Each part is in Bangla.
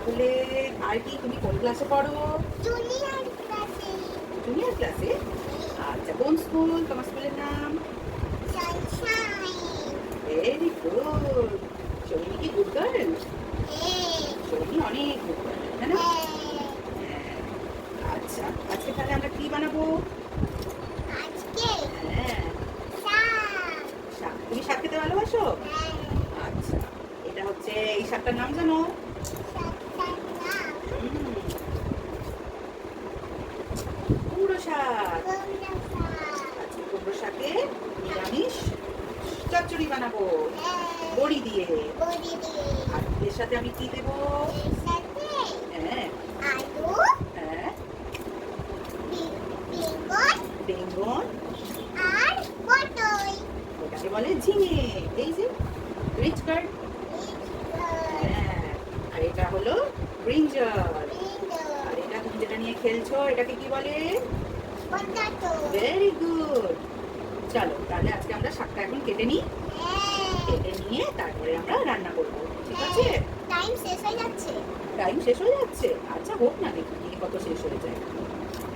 তাহলে আর কি, তুমি কোন ক্লাসে পড়ো? জুনিয়র ক্লাসে। জুনিয়র ক্লাসে? আচ্ছা, কোন স্কুল? তোমার স্কুলের নাম? সানশাইন। Very good. সৌমি কি গুড গার্ল? হ্যাঁ। সৌমি অনেক গুড গার্ল, তাই না? হ্যাঁ। হ্যাঁ। আচ্ছা, আজকে তাহলে আমরা কি বানাবো? আজকে হ্যাঁ, শাক। শাক। তুমি শাক খেতে ভালোবাসো? হ্যাঁ। আচ্ছা, এটা হচ্ছে, এই শাকটার নাম জানো? শাকটার নাম হুম, কুমড়ো শাক। কুমড়ো শাক। আজকে কুমড়ো শাকে নিরামিষ চচ্চড়ি বানাবো হ্যাঁ। বড়ি দিয়ে। বড়ি দিয়ে। আর এর সাথে আমি কি দেবো? এর সাথে হ্যাঁ, আলু, হ্যাঁ, বেগুন বেগুন, আর পটল। ওটাকে বলে ঝিঙে। এই যে রিচ কার্ড। হ্যাঁ, আর এটা হলো ব্রিঞ্জাল। আর এটা তুমি যেটা নিয়ে খেলছো এটাকে কি বলে? পটাটো। Very good. চলো তাহলে আজকে আমরা শাকটা এখন কেটে নিই। কেটে নিয়ে তারপরে আমরা রান্না করবো, ঠিক আছে? টাইম শেষ হয়ে যাচ্ছে। টাইম শেষ হয়ে যাচ্ছে? আচ্ছা, হোক না, দেখি দিয়ে কত শেষ হয়ে যায়।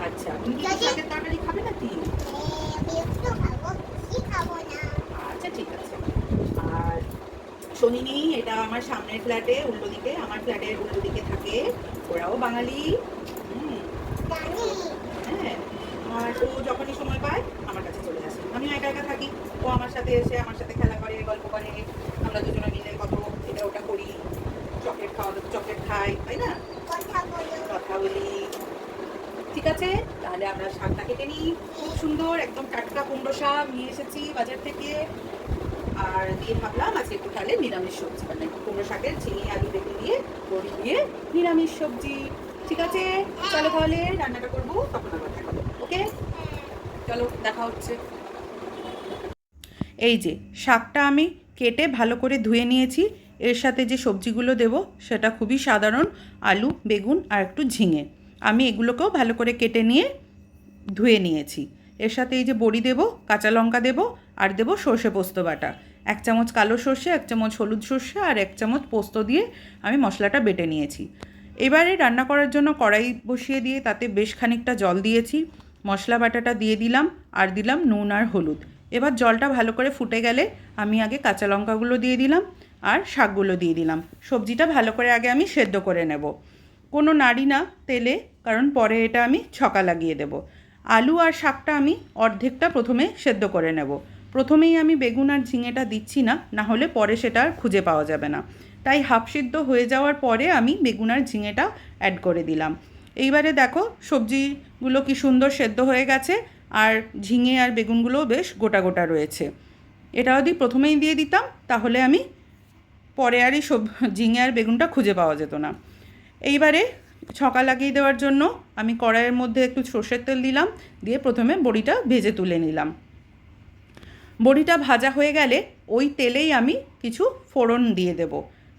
আচ্ছা, তুমি কি শাকের তরকারি খাবে নাকি? আমি একটু খাবো, বেশি খাবো না। আচ্ছা, ঠিক আছে। আর শনিনি, এটা আমার সামনের ফ্ল্যাটে উল্টো দিকে, আমার ফ্ল্যাটের উল্টো দিকে থাকে। ওরাও বাঙালি। হুম, জানি। হ্যাঁ। আর ও যখনই সময় পায় আমার কাছে চলে আসে। আমিও একা একা থাকি, ও আমার সাথে এসে আমার সাথে খেলা করে, গল্প করে। আমরা দুজনে মিলে কত এটা ওটা করি। চকলেট চকলেট খাই, তাই না? কথা বলো। কথা বলি। ঠিক আছে, তাহলে আমরা শাকটা কেটে নিই। খুব সুন্দর একদম টাটকা কুমড়ো শাক নিয়ে এসেছি বাজার থেকে। আর দিয়ে ভাবলাম আজকে একটু তাহলে নিরামিষ সবজি বানাই, কুমড়ো শাকের ঝিঙে আলু বেগুন দিয়ে বড়ি দিয়ে নিরামিষ সবজি। ঠিক আছে, চলো তাহলে রান্নাটা করবো, তখন আবার দেখাবো। ওকে, চলো দেখা হচ্ছে। এই যে শাকটা আমি কেটে ভালো করে ধুয়ে নিয়েছি। এর সাথে যে সবজিগুলো দেব সেটা খুবই সাধারণ, আলু বেগুন আর একটু ঝিঙে। আমি এগুলোকেও ভালো করে কেটে নিয়ে ধুয়ে নিয়েছি। এর সাথে এই যে বড়ি দেবো, কাঁচা লঙ্কা দেবো, আর দেবো সর্ষে পোস্ত বাটা। 1 চামচ কালো সর্ষে, 1 চামচ হলুদ সর্ষে আর 1 চামচ পোস্ত দিয়ে আমি মশলাটা বেটে নিয়েছি। এবারে রান্না করার জন্য কড়াই বসিয়ে দিয়ে তাতে বেশ খানিকটা জল দিয়েছি। মশলা বাটাটা দিয়ে দিলাম আর দিলাম নুন আর হলুদ। এবার জলটা ভালো করে ফুটে গেলে আমি আগে কাঁচা লঙ্কাগুলো দিয়ে দিলাম আর শাকগুলো দিয়ে দিলাম। সবজিটা ভালো করে আগে আমি সেদ্ধ করে নেব, কোনো নাড়ি না তেলে, কারণ পরে এটা আমি ছকা লাগিয়ে দেব। আলু আর শাকটা আমি অর্ধেকটা প্রথমে সেদ্ধ করে নেব। প্রথমেই আমি বেগুন আর ঝিঙেটা দিচ্ছি না, না হলে পরে সেটা আর খুঁজে পাওয়া যাবে না। তাই হাফ সিদ্ধ হয়ে যাওয়ার পরে আমি বেগুন আর ঝিঙেটা অ্যাড করে দিলাম। এইবারে দেখো সবজিগুলো কি সুন্দর সেদ্ধ হয়ে গেছে, আর ঝিঙে আর বেগুনগুলোও বেশ গোটা গোটা রয়েছে। এটা যদি প্রথমেই দিয়ে দিতাম তাহলে আমি পরে আর এই ঝিঙে আর বেগুনটা খুঁজে পাওয়া যেত না। এইবারে ছকা লাগিয়ে দেওয়ার জন্য আমি কড়াইয়ের মধ্যে একটু সর্ষের তেল দিলাম, দিয়ে প্রথমে বড়িটা ভেজে তুলে নিলাম। বড়িটা ভাজা হয়ে গেলে ওই তেলেই আমি কিছু ফোড়ন দিয়ে দেব,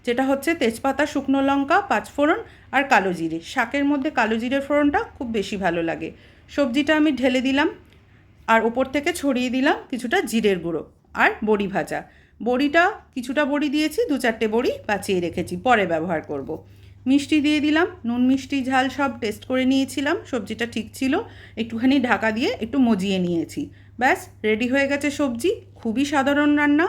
যেটা হচ্ছে তেজপাতা, শুকনো লঙ্কা, 5 ফোড়ন আর কালো জিরে। শাকের মধ্যে কালো জিরের ফোড়নটা খুব বেশি ভালো লাগে। সবজিটা আমি ঢেলে দিলাম আর ওপর থেকে ছড়িয়ে দিলাম কিছুটা জিরের গুঁড়ো আর বড়ি ভাজা। বড়িটা কিছুটা বড়ি দিয়েছি, 2-4টে বড়ি বাঁচিয়ে রেখেছি, পরে ব্যবহার করব। মিষ্টি দিয়ে দিলাম, নুন মিষ্টি ঝাল সব টেস্ট করে নিয়েছিলাম, সবজিটা ঠিক ছিল। একটুখানি ঢাকা দিয়ে একটু মজিয়ে নিয়েছি। ব্যাস রেডি হয়ে গেছে সবজি। খুবই সাধারণ রান্না।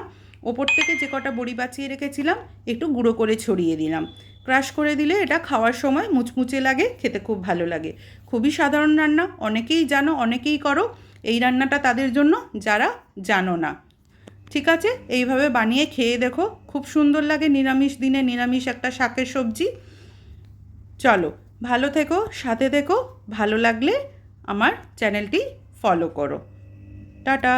ওপর থেকে যে কটা বড়ি বাঁচিয়ে রেখেছিলাম একটু গুঁড়ো করে ছড়িয়ে দিলাম। ক্রাশ করে দিলে এটা খাওয়ার সময় মুচমুচে লাগে, খেতে খুব ভালো লাগে। খুবই সাধারণ রান্না, অনেকেই জানো, অনেকেই করো। এই রান্নাটা তাদের জন্য যারা জানো না। ঠিক আছে, এইভাবে বানিয়ে খেয়ে দেখো, খুব সুন্দর লাগে নিরামিষ দিনে নিরামিষ একটা শাকের সবজি। চলো, ভালো থেকো, সাথে থেকো। ভালো লাগলে আমার চ্যানেলটি ফলো করো। টাটা।